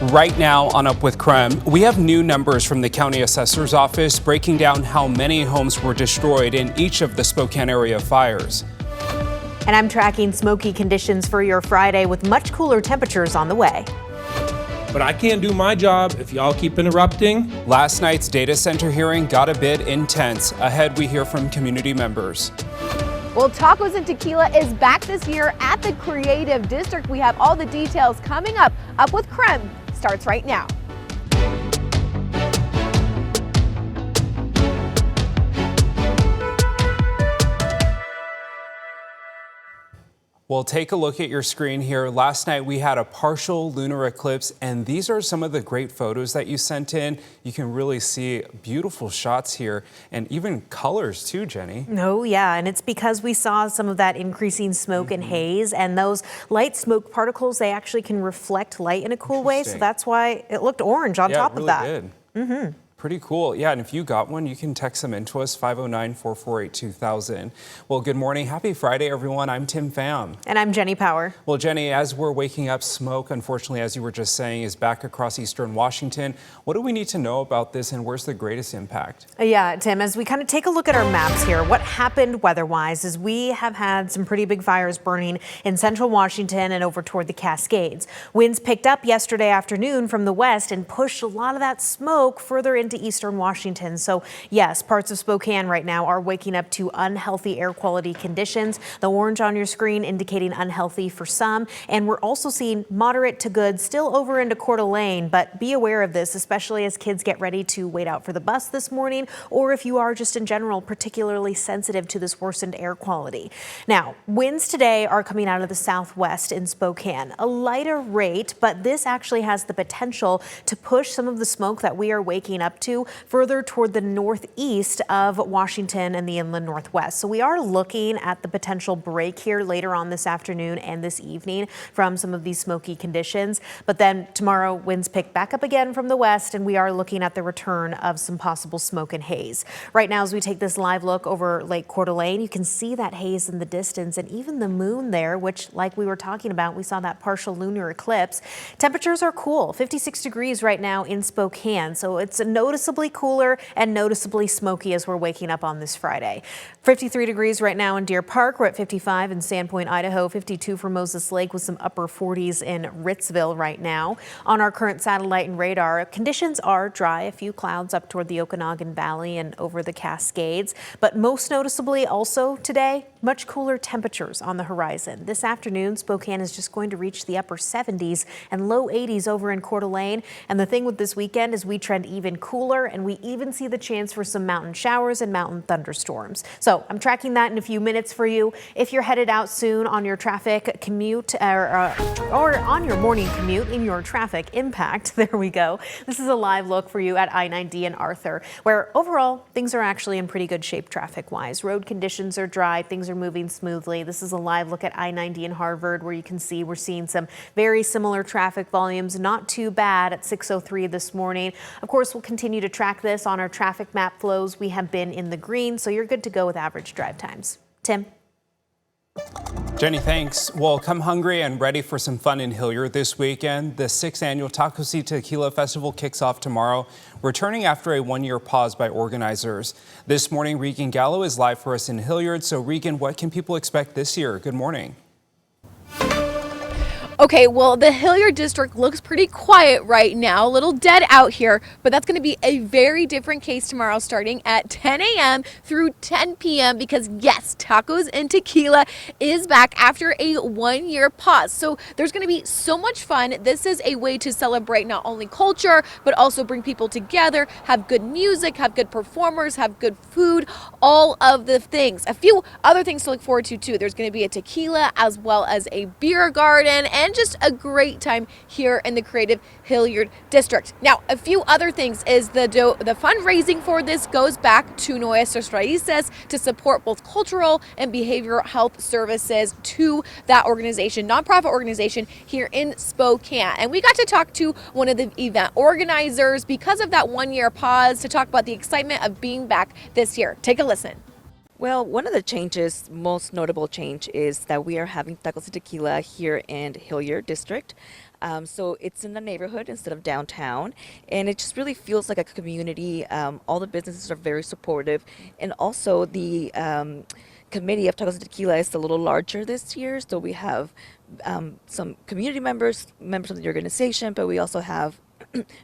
Right now on Up with KREM, we have new numbers from the County Assessor's office breaking down how many homes were destroyed in each of the Spokane area fires. And I'm tracking smoky conditions for your Friday with much cooler temperatures on the way. But I can't do my job if y'all keep interrupting. Last night's data center hearing got a bit intense. Ahead, we hear from community members. Well, Tacos and Tequila is back this year at the Creative District. We have all the details coming up. Up with KREM starts right now. Well, take a look at your screen here. Last night we had a partial lunar eclipse, and these are some of the great photos that you sent in. You can really see beautiful shots here and even colors too, Jenny. Oh yeah, and it's because we saw some of that increasing smoke and haze, and those light smoke particles, they actually can reflect light in a cool way, so that's why it looked orange on top of that. It really did. Pretty cool. Yeah, and if you got one, you can text them into us, 509-448-2000. Well, good morning. Happy Friday, everyone. I'm Tim Pham. And I'm Jenny Power. Well, Jenny, as we're waking up, smoke, unfortunately, as you were just saying, is back across eastern Washington. What do we need to know about this, and where's the greatest impact? Yeah, Tim, as we kind of take a look at our maps here, what happened weather-wise is we have had some pretty big fires burning in central Washington and over toward the Cascades. Winds picked up yesterday afternoon from the west and pushed a lot of that smoke further into eastern Washington. So yes, parts of Spokane right now are waking up to unhealthy air quality conditions. The orange on your screen indicating unhealthy for some. And we're also seeing moderate to good still over into Coeur d'Alene, but be aware of this, especially as kids get ready to wait out for the bus this morning, or if you are just in general particularly sensitive to this worsened air quality. Now, winds today are coming out of the southwest in Spokane, a lighter rate, but this actually has the potential to push some of the smoke that we are waking up to further toward the northeast of Washington and the inland northwest. So we are looking at the potential break here later on this afternoon and this evening from some of these smoky conditions. But then tomorrow, winds pick back up again from the west, and we are looking at the return of some possible smoke and haze. Right now, as we take this live look over Lake Coeur d'Alene, you can see that haze in the distance and even the moon there, which, like we were talking about, we saw that partial lunar eclipse. Temperatures are cool, 56 degrees right now in Spokane. So it's a noticeably cooler and noticeably smoky as we're waking up on this Friday. 53 degrees right now in Deer Park. We're at 55 in Sandpoint, Idaho, 52 for Moses Lake with some upper 40s in Ritzville right now. On our current satellite and radar, conditions are dry, a few clouds up toward the Okanagan Valley and over the Cascades, but most noticeably also today, much cooler temperatures on the horizon. This afternoon, Spokane is just going to reach the upper 70s and low 80s over in Coeur d'Alene. And the thing with this weekend is we trend even cooler, and we even see the chance for some mountain showers and mountain thunderstorms. So I'm tracking that in a few minutes for you. If you're headed out soon on your traffic commute or on your morning commute in your traffic impact, there we go. This is a live look for you at I-90 in Arthur, where overall things are actually in pretty good shape traffic-wise. Road conditions are dry, things are moving smoothly. This is a live look at I-90 in Harvard, where you can see we're seeing some very similar traffic volumes, not too bad at 6:03 this morning. Of course, we'll continue to track this on our traffic map flows. We have been in the green, so you're good to go with average drive times. Tim? Jenny, thanks. Well, come hungry and ready for some fun in Hilliard this weekend. The 6th annual Tacos y Tequila Festival kicks off tomorrow, returning after a one-year pause by organizers. This morning, Regan Gallo is live for us in Hilliard. So, Regan, what can people expect this year? Good morning. Okay, well, the Hilliard district looks pretty quiet right now, a little dead out here, but that's going to be a very different case tomorrow starting at 10 a.m. through 10 p.m. because yes, Tacos and Tequila is back after a one-year pause. So there's going to be so much fun. This is a way to celebrate not only culture, but also bring people together, have good music, have good performers, have good food, all of the things. A few other things to look forward to too. There's going to be a tequila as well as a beer garden and just a great time here in the creative Hilliard district. Now, a few other things is the fundraising for this goes back to Nuestras Raíces to support both cultural and behavioral health services to that organization, nonprofit organization here in Spokane. And we got to talk to one of the event organizers because of that one-year pause to talk about the excitement of being back this year. Take a listen. Well, one of the changes, most notable change, is that we are having Tacos y Tequila here in Hilliard District. So it's in the neighborhood instead of downtown, and it just really feels like a community. All the businesses are very supportive, and also the committee of Tacos de Tequila is a little larger this year. So we have some community members of the organization, but we also have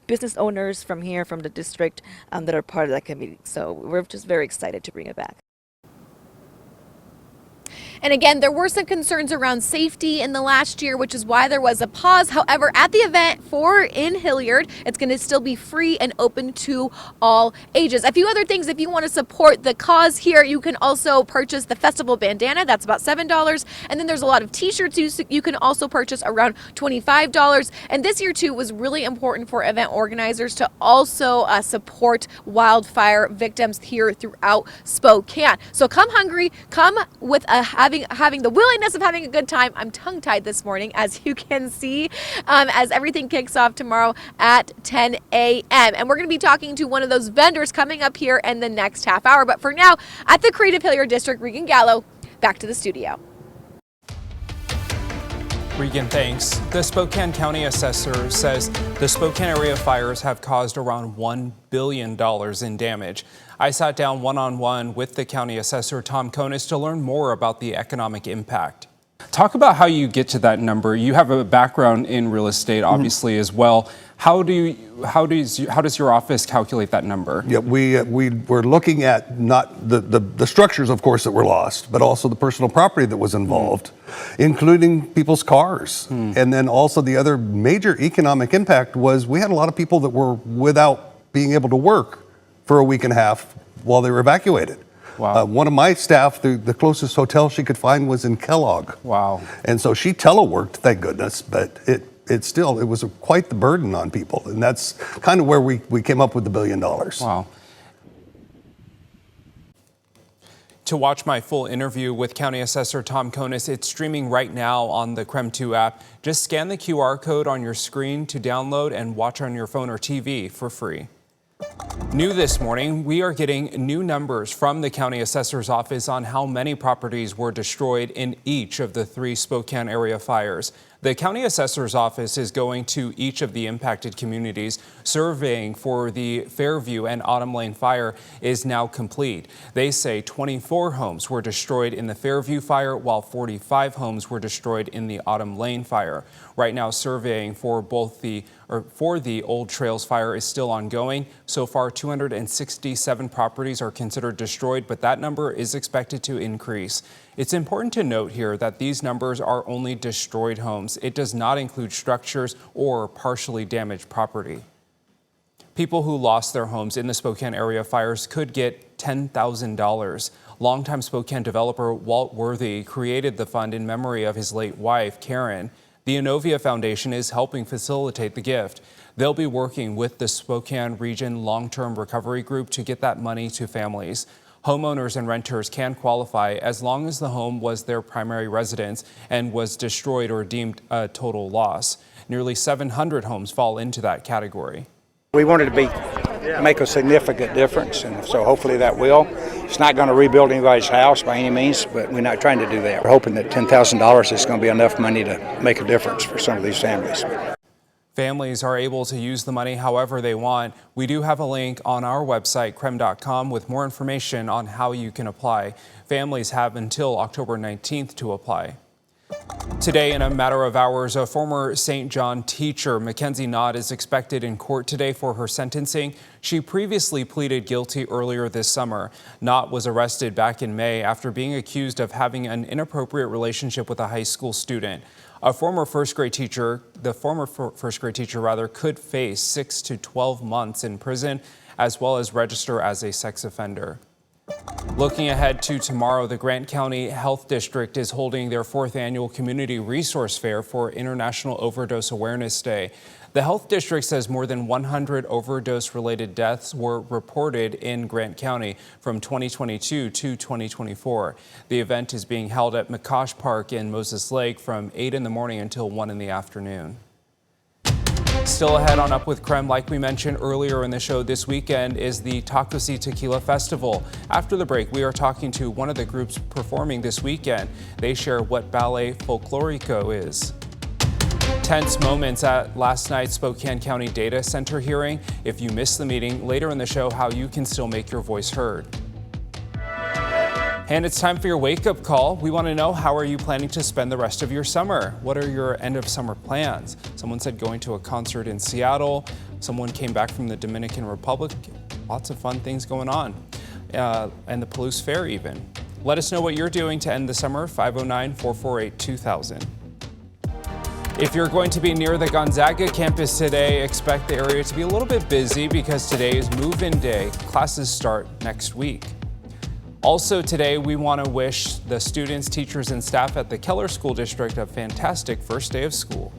business owners from here, from the district, that are part of that committee. So we're just very excited to bring it back. And again, there were some concerns around safety in the last year, which is why there was a pause. However, at the event in Hilliard, it's going to still be free and open to all ages. A few other things, if you want to support the cause here, you can also purchase the festival bandana. That's about $7. And then there's a lot of t-shirts you can also purchase around $25. And this year, too, was really important for event organizers to also support wildfire victims here throughout Spokane. So come hungry, come with having the willingness of having a good time. I'm tongue-tied this morning, as you can see, as everything kicks off tomorrow at 10 a.m. And we're going to be talking to one of those vendors coming up here in the next half hour. But for now, at the Creative Hilliard District, Regan Gallo, back to the studio. Regan, thanks. The Spokane County Assessor says the Spokane area fires have caused around $1 billion in damage. I sat down one-on-one with the County Assessor, Tom Konis, to learn more about the economic impact. Talk about how you get to that number. You have a background in real estate, obviously, as well. How does your office calculate that number? Yeah, we're looking at not the structures, of course, that were lost, but also the personal property that was involved, including people's cars. And then also the other major economic impact was we had a lot of people that were without being able to work for a week and a half while they were evacuated. Wow. One of my staff, the closest hotel she could find was in Kellogg. Wow. And so she teleworked, thank goodness, but it was quite the burden on people. And that's kind of where we came up with the $1 billion. Wow. To watch my full interview with County Assessor Tom Konis, it's streaming right now on the KREM 2 app. Just scan the QR code on your screen to download and watch on your phone or TV for free. New this morning, we are getting new numbers from the County Assessor's office on how many properties were destroyed in each of the 3 Spokane area fires. The County Assessor's office is going to each of the impacted communities. Surveying for the Fairview and Autumn Lane fire is now complete. They say 24 homes were destroyed in the Fairview fire, while 45 homes were destroyed in the Autumn Lane fire. Right now, surveying for the Old Trails fire is still ongoing. So far, 267 properties are considered destroyed, but that number is expected to increase. It's important to note here that these numbers are only destroyed homes. It does not include structures or partially damaged property. People who lost their homes in the Spokane area fires could get $10,000. Longtime Spokane developer Walt Worthy created the fund in memory of his late wife, Karen. The Inovia Foundation is helping facilitate the gift. They'll be working with the Spokane Region Long-Term Recovery Group to get that money to families. Homeowners and renters can qualify as long as the home was their primary residence and was destroyed or deemed a total loss. Nearly 700 homes fall into that category. We wanted to make a significant difference, and so hopefully that will. It's not going to rebuild anybody's house by any means, but we're not trying to do that. We're hoping that $10,000 is going to be enough money to make a difference for some of these families. Families are able to use the money however they want. We do have a link on our website, krem.com, with more information on how you can apply. Families have until October 19th to apply. Today, in a matter of hours, a former St. John teacher, Mackenzie Knott, is expected in court today for her sentencing. She previously pleaded guilty earlier this summer. Knott was arrested back in May after being accused of having an inappropriate relationship with a high school student. The former first grade teacher could face 6 to 12 months in prison, as well as register as a sex offender. Looking ahead to tomorrow, the Grant County Health District is holding their 4th annual Community Resource Fair for International Overdose Awareness Day. The Health District says more than 100 overdose-related deaths were reported in Grant County from 2022 to 2024. The event is being held at McCosh Park in Moses Lake from 8 in the morning until 1 in the afternoon. Still ahead on Up with KREM, like we mentioned earlier in the show, this weekend is the Tequila Festival. After the break, we are talking to one of the groups performing this weekend. They share what ballet folklorico is. Tense moments at last night's Spokane County Data Center hearing. If you missed the meeting, later in the show, how you can still make your voice heard. And it's time for your wake-up call. We want to know, how are you planning to spend the rest of your summer? What are your end-of-summer plans? Someone said going to a concert in Seattle. Someone came back from the Dominican Republic. Lots of fun things going on. And the Palouse Fair even. Let us know what you're doing to end the summer, 509-448-2000. If you're going to be near the Gonzaga campus today, expect the area to be a little bit busy because today is move-in day. Classes start next week. Also today, we want to wish the students, teachers, and staff at the Keller School District a fantastic first day of school.